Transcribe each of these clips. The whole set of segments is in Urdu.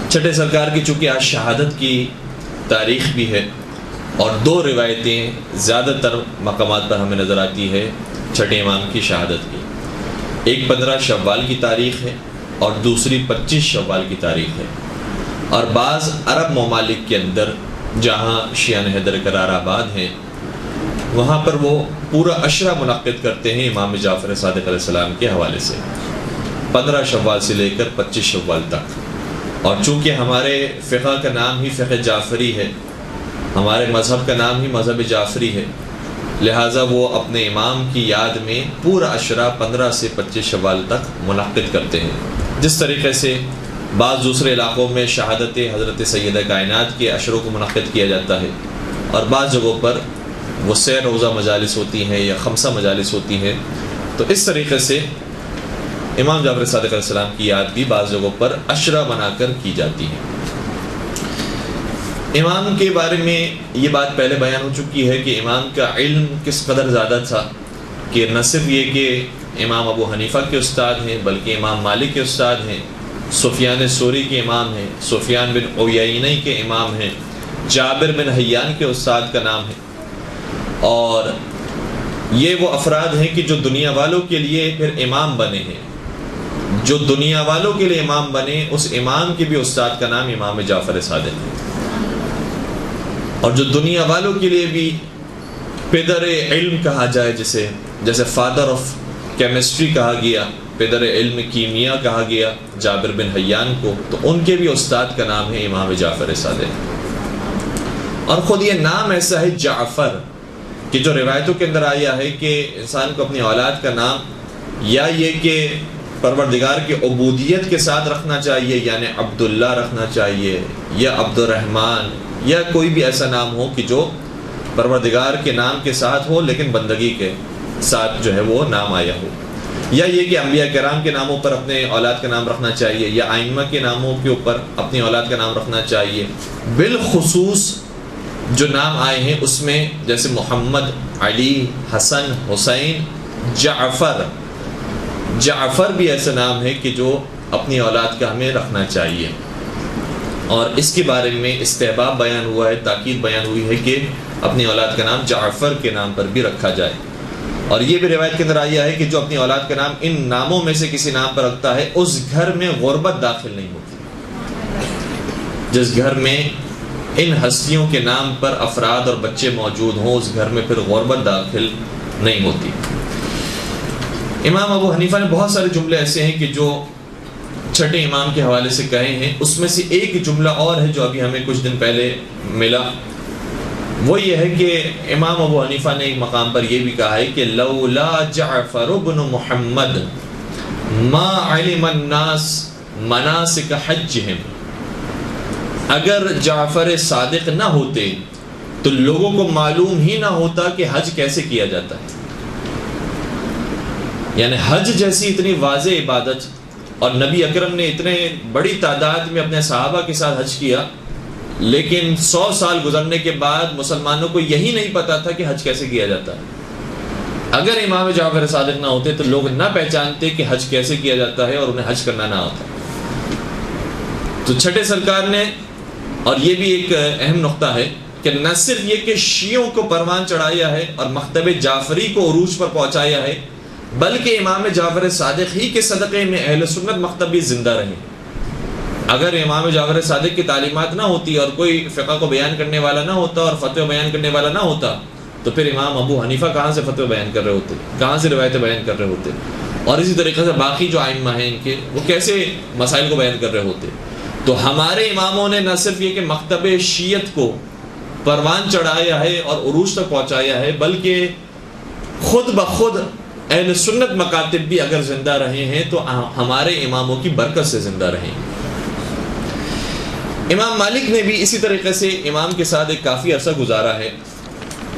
چھٹے سرکار کی چونکہ آج شہادت کی تاریخ بھی ہے اور دو روایتیں زیادہ تر مقامات پر ہمیں نظر آتی ہے چھٹے امام کی شہادت کی، ایک 15 شوال کی تاریخ ہے اور دوسری 25 شوال کی تاریخ ہے، اور بعض عرب ممالک کے اندر جہاں شیعہ حیدر قرار آباد ہیں وہاں پر وہ پورا عشرہ منعقد کرتے ہیں امام جعفر صادق علیہ السلام کے حوالے سے 15 شوال سے لے کر 25 شوال تک۔ اور چونکہ ہمارے فقہ کا نام ہی فقہ جعفری ہے، ہمارے مذہب کا نام ہی مذہب جعفری ہے، لہٰذا وہ اپنے امام کی یاد میں پورا عشرہ 15 سے 25 شوال تک منعقد کرتے ہیں، جس طریقے سے بعض دوسرے علاقوں میں شہادت حضرت سیدہ کائنات کے عشروں کو منعقد کیا جاتا ہے، اور بعض جگہوں پر وہ 3 روزہ مجالس ہوتی ہیں یا 5 مجالس ہوتی ہیں۔ تو اس طریقے سے امام جعفر صادق علیہ السلام کی یاد بھی بعض جگہوں پر عشرہ بنا کر کی جاتی ہے۔ امام کے بارے میں یہ بات پہلے بیان ہو چکی ہے کہ امام کا علم کس قدر زیادہ تھا کہ نہ صرف یہ کہ امام ابو حنیفہ کے استاد ہیں بلکہ امام مالک کے استاد ہیں، سفیان ثوری کے امام ہیں، سفیان بن عیینہ کے امام ہیں، جابر بن حیان کے استاد کا نام ہے، اور یہ وہ افراد ہیں کہ جو دنیا والوں کے لیے پھر امام بنے ہیں، جو دنیا والوں کے لیے امام بنے اس امام کے بھی استاد کا نام امام جعفر صادق ہے، اور جو دنیا والوں کے لیے بھی پدر علم کہا جائے، جیسے فادر آف کیمسٹری کہا گیا، پدر علم کیمیا کہا گیا جابر بن حیان کو، تو ان کے بھی استاد کا نام ہے امام جعفر صادق۔ اور خود یہ نام ایسا ہے جعفر کہ جو روایتوں کے اندر آیا ہے کہ انسان کو اپنی اولاد کا نام یا یہ کہ پروردگار کی عبودیت کے ساتھ رکھنا چاہیے، یعنی عبداللہ رکھنا چاہیے یا عبد الرحمن، یا کوئی بھی ایسا نام ہو کہ جو پروردگار کے نام کے ساتھ ہو لیکن بندگی کے ساتھ جو ہے وہ نام آیا ہو، یا یہ کہ انبیاء کرام کے ناموں پر اپنے اولاد کا نام رکھنا چاہیے یا ائمہ کے ناموں کے اوپر اپنی اولاد کا نام رکھنا چاہیے۔ بالخصوص جو نام آئے ہیں اس میں جیسے محمد، علی، حسن، حسین، جعفر بھی ایسا نام ہے کہ جو اپنی اولاد کا ہمیں رکھنا چاہیے، اور اس کے بارے میں استحباب بیان ہوا ہے، تاکید بیان ہوئی ہے کہ اپنی اولاد کا نام جعفر کے نام پر بھی رکھا جائے۔ اور یہ بھی روایت کے اندر آیا ہے کہ جو اپنی اولاد کا نام ان ناموں میں سے کسی نام پر رکھتا ہے اس گھر میں غربت داخل نہیں ہوتی، جس گھر میں ان ہستیوں کے نام پر افراد اور بچے موجود ہوں اس گھر میں پھر غربت داخل نہیں ہوتی۔ امام ابو حنیفہ نے بہت سارے جملے ایسے ہیں کہ جو چھٹے امام کے حوالے سے کہے ہیں، اس میں سے ایک جملہ اور ہے جو ابھی ہمیں کچھ دن پہلے ملا، وہ یہ ہے کہ امام ابو حنیفہ نے ایک مقام پر یہ بھی کہا ہے کہ لولا جعفر بن محمد ما علم الناس مناسک حجہم، اگر جعفر صادق نہ ہوتے تو لوگوں کو معلوم ہی نہ ہوتا کہ حج کیسے کیا جاتا ہے۔ یعنی حج جیسی اتنی واضح عبادت، اور نبی اکرم نے اتنے بڑی تعداد میں اپنے صحابہ کے ساتھ حج کیا، لیکن 100 سال گزرنے کے بعد مسلمانوں کو یہی نہیں پتا تھا کہ حج کیسے کیا جاتا ہے۔ اگر امام جعفر صادق نہ ہوتے تو لوگ نہ پہچانتے کہ حج کیسے کیا جاتا ہے اور انہیں حج کرنا نہ ہوتا۔ تو چھٹے سرکار نے، اور یہ بھی ایک اہم نقطہ ہے کہ نہ صرف یہ کہ شیعوں کو پروان چڑھایا ہے اور مکتب جعفری کو عروج پر پہنچایا ہے، بلکہ امام جعفر صادق ہی کے صدقے میں اہل سنت مکتب بھی زندہ رہے۔ اگر امام جعفر صادق کی تعلیمات نہ ہوتی اور کوئی فقہ کو بیان کرنے والا نہ ہوتا اور فتوی بیان کرنے والا نہ ہوتا تو پھر امام ابو حنیفہ کہاں سے فتوی بیان کر رہے ہوتے، کہاں سے روایتیں بیان کر رہے ہوتے، اور اسی طریقے سے باقی جو ائمہ ہیں ان کے وہ کیسے مسائل کو بیان کر رہے ہوتے۔ تو ہمارے اماموں نے نہ صرف یہ کہ مکتب شیعت کو پروان چڑھایا ہے اور عروج تک پہنچایا ہے، بلکہ خود بخود اہل سنت مکاتب بھی اگر زندہ رہے ہیں تو ہمارے اماموں کی برکت سے زندہ رہے۔ امام مالک نے بھی اسی طریقے سے امام کے ساتھ ایک کافی عرصہ گزارا ہے،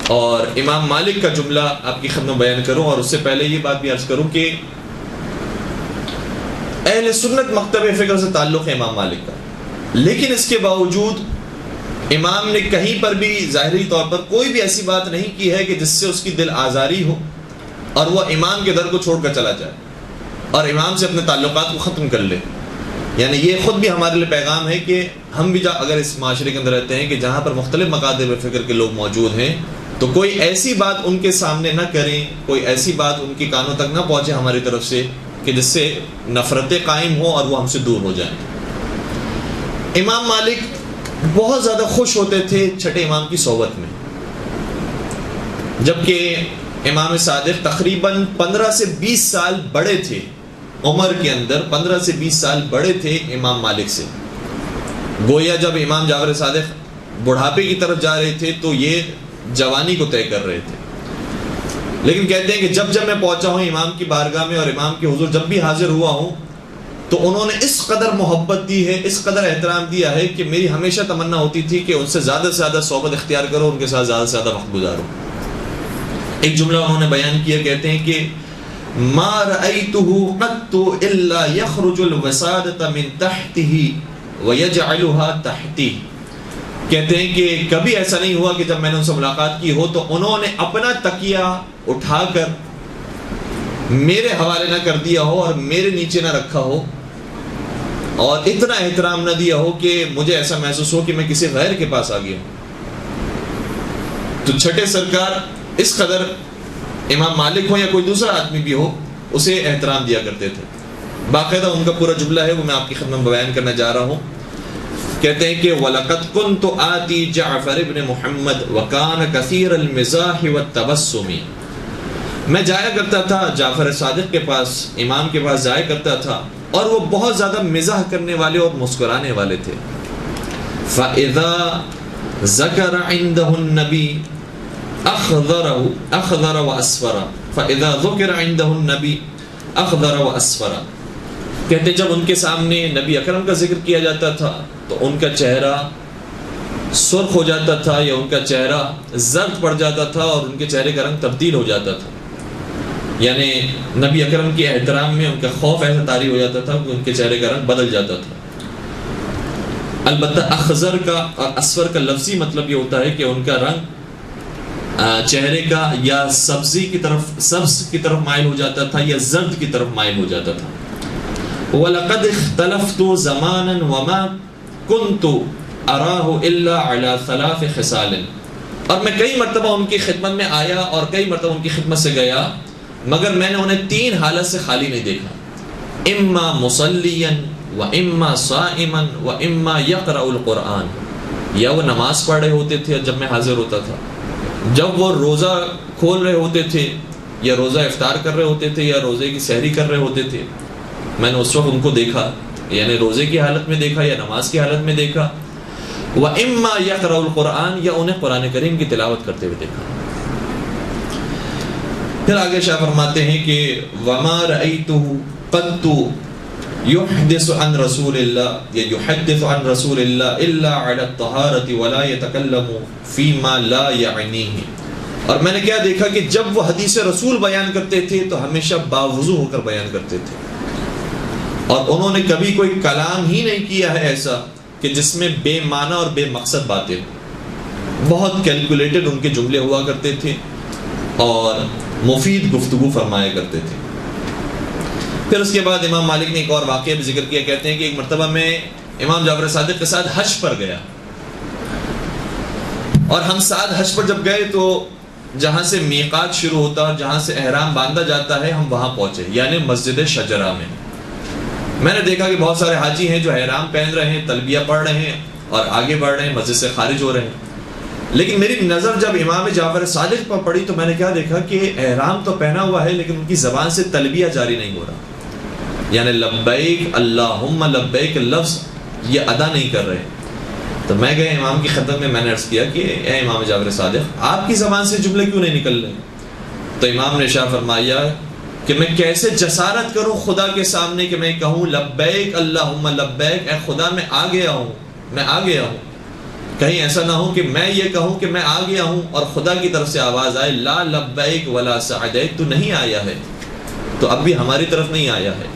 اور امام مالک کا جملہ آپ کی خدمت میں بیان کروں، اور اس سے پہلے یہ بات بھی عرض کروں کہ اہل سنت مکتب فکر سے تعلق ہے امام مالک کا، لیکن اس کے باوجود امام نے کہیں پر بھی ظاہری طور پر کوئی بھی ایسی بات نہیں کی ہے کہ جس سے اس کی دل آزاری ہو اور وہ امام کے در کو چھوڑ کر چلا جائے اور امام سے اپنے تعلقات کو ختم کر لے۔ یعنی یہ خود بھی ہمارے لیے پیغام ہے کہ ہم بھی اگر اس معاشرے کے اندر رہتے ہیں کہ جہاں پر مختلف مکاتب فکر کے لوگ موجود ہیں تو کوئی ایسی بات ان کے سامنے نہ کریں، کوئی ایسی بات ان کے کانوں تک نہ پہنچے ہماری طرف سے کہ جس سے نفرتیں قائم ہوں اور وہ ہم سے دور ہو جائیں۔ امام مالک بہت زیادہ خوش ہوتے تھے چھٹے امام کی صحبت میں، جبکہ امام صادق تقریباً 15 سے 20 سال بڑے تھے، عمر کے اندر 15 سے 20 سال بڑے تھے امام مالک سے۔ گویا جب امام جعفر صادق بڑھاپے کی طرف جا رہے تھے تو یہ جوانی کو طے کر رہے تھے، لیکن کہتے ہیں کہ جب میں پہنچا ہوں امام کی بارگاہ میں اور امام کے حضور جب بھی حاضر ہوا ہوں تو انہوں نے اس قدر محبت دی ہے، اس قدر احترام دیا ہے کہ میری ہمیشہ تمنا ہوتی تھی کہ ان سے زیادہ صحبت اختیار کرو، ان کے ساتھ زیادہ وقت گزارو۔ ایک جملہ انہوں نے بیان کیا، کہتے ہیں کہ ما رأيته قط الا يخرج الوسادة من تحته ويجعلها تحتي، کہتے ہیں کہ کبھی ایسا نہیں ہوا کہ جب میں نے ان سے ملاقات کی ہو تو انہوں نے اپنا تکیہ اٹھا کر میرے حوالے نہ کر دیا ہو اور میرے نیچے نہ رکھا ہو اور اتنا احترام نہ دیا ہو کہ مجھے ایسا محسوس ہو کہ میں کسی غیر کے پاس آ گیا ہوں۔ تو چھٹے سرکار اس قدر امام مالک ہو یا کوئی دوسرا آدمی بھی ہو اسے احترام دیا کرتے تھے۔ باقاعدہ ان کا پورا جملہ ہے، وہ میں آپ کی خدمت میں بیان کرنا جا رہا ہوں۔ کہتے ہیں کہ وَلَقَدْ كُنْتُ آتِي جعفر ابن محمد وَكَانَ كَثِيرَ الْمِزَاحِ وَالتَّبَسُّمِ، میں جایا کرتا تھا جعفر صادق کے پاس، امام کے پاس جایا کرتا تھا اور وہ بہت زیادہ مزاح کرنے والے اور مسکرانے والے تھے۔ فَإِذَا ذَكَرَ عِنْدَهُ النَّبِي اخضر واسفر فاذا ذکر عنده النبی اخضر واسفر، کہتے جب ان کے سامنے نبی اکرم کا ذکر کیا جاتا تھا تو ان کا چہرہ سرخ ہو جاتا تھا یا ان کا چہرہ زرد پڑ جاتا تھا اور ان کے چہرے کا رنگ تبدیل ہو جاتا تھا، یعنی نبی اکرم کے احترام میں ان کا خوف ایسا طاری ہو جاتا تھا کہ ان کے چہرے کا رنگ بدل جاتا تھا۔ البتہ اخضر کا اور اسفر کا لفظی مطلب یہ ہوتا ہے کہ ان کا رنگ چہرے کا یا سبز کی طرف مائل ہو جاتا تھا یا زرد کی طرف مائل ہو جاتا تھا۔ وَلَقَدْ اخْتَلَفْتُ زَمَانًا وَمَا كُنْتُ أَرَاهُ إِلَّا عَلَى 3 خِصَالٍ، اور میں کئی مرتبہ ان کی خدمت میں آیا اور کئی مرتبہ ان کی خدمت سے گیا مگر میں نے انہیں 3 حالت سے خالی نہیں دیکھا، اما مصلیًا وَإِمَّا صَائِمًا وَإِمَّا يَقْرَأُ الْقُرْآنَ، یا وہ نماز پڑھ رہے ہوتے تھے جب میں حاضر ہوتا تھا، جب وہ روزہ کھول رہے ہوتے تھے یا روزہ افطار کر رہے ہوتے تھے یا روزے کی سحری کر رہے ہوتے تھے، میں نے اس وقت ان کو دیکھا، یعنی روزے کی حالت میں دیکھا یا نماز کی حالت میں دیکھا۔ وَإِمَّا يَقْرَأُ الْقُرْآنَ، یا انہیں قرآن کریم کی تلاوت کرتے ہوئے دیکھا۔ پھر آگے شاہ فرماتے ہیں کہ وَمَا رَأَيْتُهُ قَدْ يُحْدِثُ عَنْ رَسُولِ اللَّهِ یا يُحَدِّثُ عَنْ رَسُولِ اللَّهِ إِلَّا عَلَى الطَّهَارَةِ وَلَا يَتَكَلَّمُ فِي مَا لَا يَعْنِيهِ، اور میں نے کیا دیکھا کہ جب وہ حدیث رسول بیان کرتے تھے تو ہمیشہ باوضو ہو کر بیان کرتے تھے، اور انہوں نے کبھی کوئی کلام ہی نہیں کیا ہے ایسا کہ جس میں بے معنی اور بے مقصد باتیں، بہت کیلکولیٹڈ ان کے جملے ہوا کرتے تھے اور مفید گفتگو فرمایا کرتے تھے۔ پھر اس کے بعد امام مالک نے ایک اور واقعہ بھی ذکر کیا، کہتے ہیں کہ ایک مرتبہ میں امام جعفر صادق کے ساتھ حج پر گیا، اور ہم ساتھ حج پر جب گئے تو جہاں سے میقات شروع ہوتا ہے، جہاں سے احرام باندھا جاتا ہے، ہم وہاں پہنچے، یعنی مسجد شجرہ میں۔ میں نے دیکھا کہ بہت سارے حاجی ہیں جو احرام پہن رہے ہیں، تلبیہ پڑھ رہے ہیں اور آگے بڑھ رہے ہیں، مسجد سے خارج ہو رہے ہیں، لیکن میری نظر جب امام جعفر صادق پر پڑی تو میں نے کیا دیکھا کہ احرام تو پہنا ہوا ہے لیکن ان کی زبان سے تلبیہ جاری نہیں ہو رہا، یعنی لبیک اللہم لبیک لفظ یہ ادا نہیں کر رہے۔ تو میں گئے امام کی خدمت میں نے عرض کیا کہ اے امام جعفر صادق، آپ کی زبان سے جملے کیوں نہیں نکل رہے؟ تو امام نے ارشاد فرمایا کہ میں کیسے جسارت کروں خدا کے سامنے کہ میں کہوں لبیک اللہم لبیک، اے خدا میں آ گیا ہوں، میں آ گیا ہوں۔ کہیں ایسا نہ ہو کہ میں یہ کہوں کہ میں آ گیا ہوں اور خدا کی طرف سے آواز آئے لا لبیک ولا سعدیک، تو نہیں آیا ہے، تو اب بھی ہماری طرف نہیں آیا ہے۔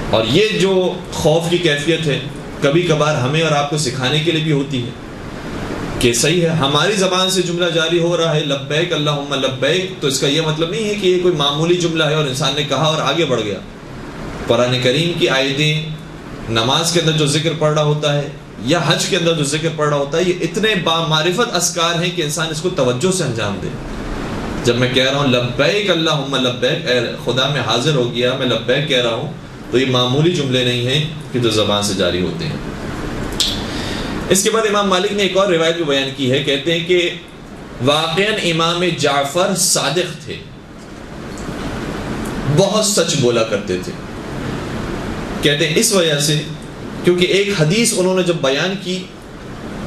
اور یہ جو خوف کی کیفیت ہے کبھی کبھار ہمیں اور آپ کو سکھانے کے لیے بھی ہوتی ہے کہ صحیح ہے ہماری زبان سے جملہ جاری ہو رہا ہے لبیک اللہم لبیک، تو اس کا یہ مطلب نہیں ہے کہ یہ کوئی معمولی جملہ ہے اور انسان نے کہا اور آگے بڑھ گیا۔ قرآن کریم کی آیتیں نماز کے اندر جو ذکر پڑھ رہا ہوتا ہے یا حج کے اندر جو ذکر پڑھ رہا ہوتا ہے، یہ اتنے بامعرفت اذکار ہیں کہ انسان اس کو توجہ سے انجام دے. جب میں کہہ رہا ہوں لبیک اللہم لبیک، اے خدا میں حاضر ہو گیا، میں لبیک کہہ رہا ہوں، تو یہ معمولی جملے نہیں ہیں کہ جو زبان سے جاری ہوتے ہیں. اس کے بعد امام مالک نے ایک اور روایت بھی بیان کی ہے. کہتے ہیں کہ واقعاً امام جعفر صادق تھے، بہت سچ بولا کرتے تھے. کہتے ہیں اس وجہ سے کیونکہ ایک حدیث انہوں نے جب بیان کی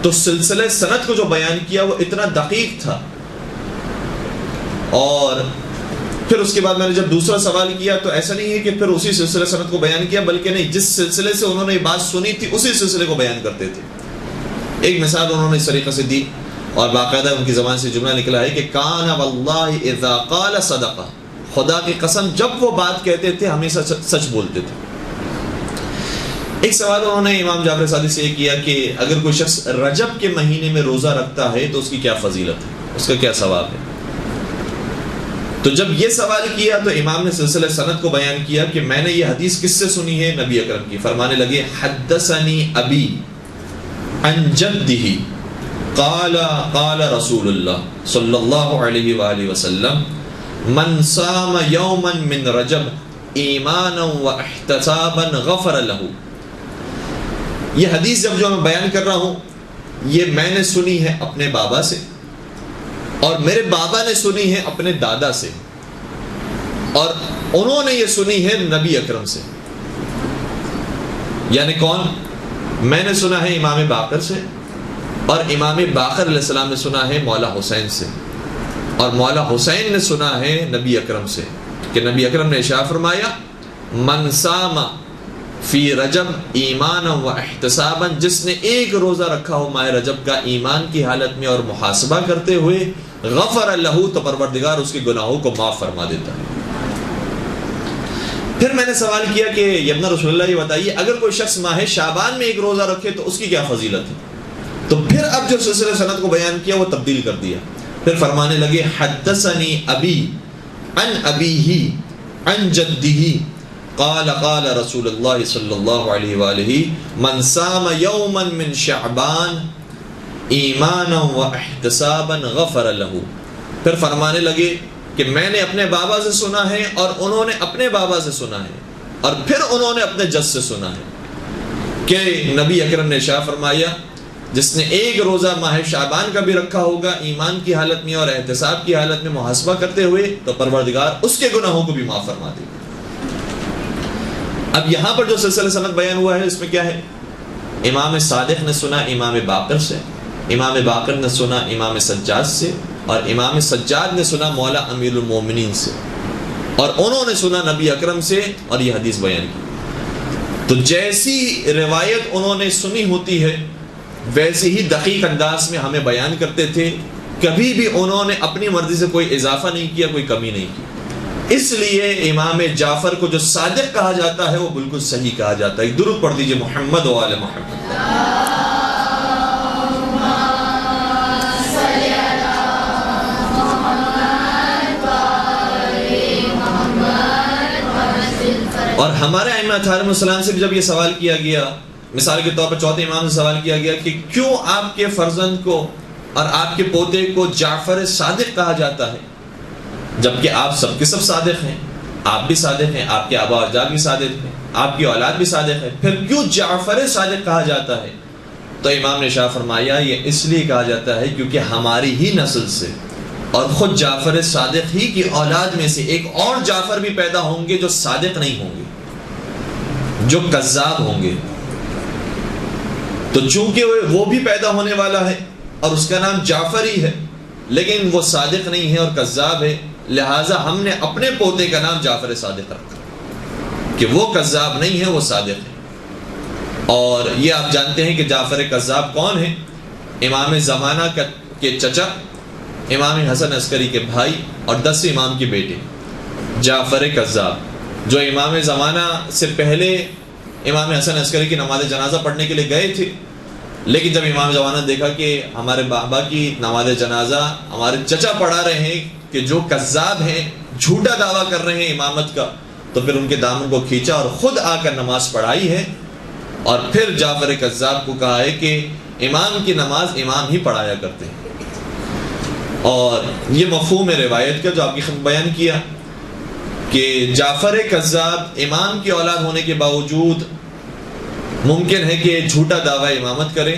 تو سلسلہ سند کو جو بیان کیا وہ اتنا دقیق تھا. اور پھر اس کے بعد میں نے جب دوسرا سوال کیا تو ایسا نہیں ہے کہ پھر اسی سلسلہ سند کو بیان کیا، بلکہ نہیں، جس سلسلے سے انہوں نے یہ بات سنی تھی اسی سلسلے کو بیان کرتے تھے. ایک مثال انہوں نے اس طریقے سے دی اور باقاعدہ ان کی زبان سے جملہ نکلا ہے کہ کان واللہ اذا قال صدق، خدا کی قسم جب وہ بات کہتے تھے ہمیشہ سچ بولتے تھے. ایک سوال انہوں نے امام جعفر صادق سے یہ کیا کہ اگر کوئی شخص رجب کے مہینے میں روزہ رکھتا ہے تو اس کی کیا فضیلت ہے، اس کا کیا ثواب ہے. تو جب یہ سوال کیا تو امام نے سلسلہ سند کو بیان کیا کہ میں نے یہ حدیث کس سے سنی ہے، نبی اکرم کی. فرمانے لگے حدثنی ابی عن جدہ قال قال رسول اللہ صلی اللہ علیہ وآلہ وسلم من صام یوما من رجب ایمانا واحتسابا غفر له. یہ حدیث جب جو میں بیان کر رہا ہوں یہ میں نے سنی ہے اپنے بابا سے، اور میرے بابا نے سنی ہے اپنے دادا سے، اور انہوں نے یہ سنی ہے نبی اکرم سے. یعنی کون؟ میں نے سنا ہے امام باقر سے، اور امام باقر علیہ السلام نے سنا ہے مولا حسین سے، اور مولا حسین نے سنا ہے نبی اکرم سے کہ نبی اکرم نے ارشاد فرمایا من صام فی رجب ایمانا و احتسابا، جس نے ایک روزہ رکھا ہو ماہ رجب کا ایمان کی حالت میں اور محاسبہ کرتے ہوئے، غفر لہ، تو پروردگار اس کے گناہوں کو معاف فرما دیتا ہے. پھر میں نے سوال کیا کہ ابن رسول اللہ یہ بتائیے اگر کوئی شخص ماہ شعبان میں ایک روزہ رکھے تو اس کی کیا فضیلت ہے. تو پھر اب جو سلسلہ سند کو بیان کیا وہ تبدیل کر دیا. پھر فرمانے لگے حدثنی ابی عن ابیہ عن جدہ قال قال رسول اللہ صلی اللہ علیہ وآلہ من صام یوما من شعبان ایمانا واحتسابا غفر لہ. پھر فرمانے لگے کہ میں نے اپنے بابا سے سنا ہے اور انہوں نے اپنے بابا سے سنا ہے اور پھر انہوں نے اپنے جد سے سنا ہے کہ نبی اکرم نے ارشاد فرمایا جس نے ایک روزہ ماہ شعبان کا بھی رکھا ہوگا ایمان کی حالت میں اور احتساب کی حالت میں محاسبہ کرتے ہوئے تو پروردگار اس کے گناہوں کو بھی معاف فرما دے گا. اب یہاں پر جو سلسلہ سند بیان ہوا ہے اس میں کیا ہے؟ امام صادق نے سنا امام باقر سے، امام باقر نے سنا امام سجاد سے، اور امام سجاد نے سنا مولا امیر المومنین سے، اور انہوں نے سنا نبی اکرم سے، اور یہ حدیث بیان کی. تو جیسی روایت انہوں نے سنی ہوتی ہے ویسے ہی دقیق انداز میں ہمیں بیان کرتے تھے. کبھی بھی انہوں نے اپنی مرضی سے کوئی اضافہ نہیں کیا، کوئی کمی نہیں کی. اس لیے امام جعفر کو جو صادق کہا جاتا ہے وہ بالکل صحیح کہا جاتا ہے. درود پڑھ دیجئے محمد و آل محمد. اور ہمارے ائمہ علیہم السلام سے بھی جب یہ سوال کیا گیا، مثال کے طور پر چوتھے امام سے سوال کیا گیا کہ کیوں آپ کے فرزند کو اور آپ کے پوتے کو جعفر صادق کہا جاتا ہے جبکہ آپ سب کے سب صادق ہیں، آپ بھی صادق ہیں، آپ کے آبا و اجداد بھی صادق ہیں، آپ کی اولاد بھی صادق ہے، پھر کیوں جعفر صادق کہا جاتا ہے؟ تو امام نے ارشاد فرمایا یہ اس لیے کہا جاتا ہے کیونکہ ہماری ہی نسل سے اور خود جعفر صادق ہی کی اولاد میں سے ایک اور جعفر بھی پیدا ہوں گے جو صادق نہیں ہوں گے، جو کذاب ہوں گے. تو چونکہ وہ بھی پیدا ہونے والا ہے اور اس کا نام جعفر ہی ہے لیکن وہ صادق نہیں ہے اور کذاب ہے، لہٰذا ہم نے اپنے پوتے کا نام جعفر صادق رکھا کہ وہ کذاب نہیں ہے، وہ صادق ہے. اور یہ آپ جانتے ہیں کہ جعفر کذاب کون ہے؟ امام زمانہ کے چچا، امام حسن عسکری کے بھائی اور 10 امام کے بیٹے جعفر کذاب، جو امام زمانہ سے پہلے امام حسن عسکری کی نماز جنازہ پڑھنے کے لیے گئے تھے، لیکن جب امام زمانہ نے دیکھا کہ ہمارے بابا کی نماز جنازہ ہمارے چچا پڑھا رہے ہیں کہ جو کذاب ہیں، جھوٹا دعویٰ کر رہے ہیں امامت کا، تو پھر ان کے دامن کو کھینچا اور خود آ کر نماز پڑھائی ہے. اور پھر جعفر کذاب کو کہا ہے کہ امام کی نماز امام ہی پڑھایا کرتے ہیں. اور یہ مفہوم روایت کا جو آپ کی خدمت بیان کیا کہ جعفر کذاب امام کی اولاد ہونے کے باوجود ممکن ہے کہ جھوٹا دعویٰ امامت کریں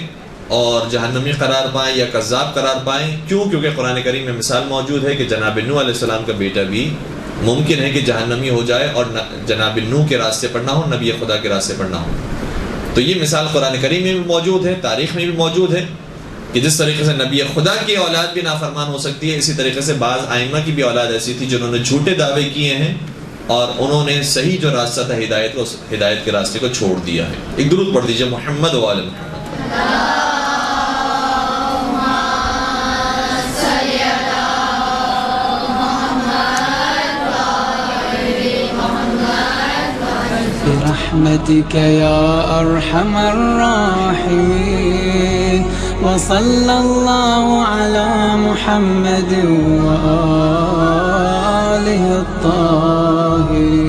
اور جہنمی قرار پائیں یا کذاب قرار پائیں. کیوں؟ کیونکہ قرآن کریم میں مثال موجود ہے کہ جناب نوح علیہ السلام کا بیٹا بھی ممکن ہے کہ جہنمی ہو جائے اور جناب نوح کے راستے پر نہ ہو، نبی خدا کے راستے پر نہ ہو. تو یہ مثال قرآن کریم میں بھی موجود ہے، تاریخ میں بھی موجود ہے کہ جس طریقے سے نبی خدا کی اولاد بھی نافرمان ہو سکتی ہے، اسی طریقے سے بعض ائمہ کی بھی اولاد ایسی تھی جنہوں نے جھوٹے دعوے کیے ہیں اور انہوں نے صحیح جو راستہ تھا ہدایت کے راستے کو چھوڑ دیا ہے. ایک درود پڑھ دیجئے محمد و آل محمد. برحمتك يا أرحم الراحمين وصلى الله على محمد وآله الطاهرين.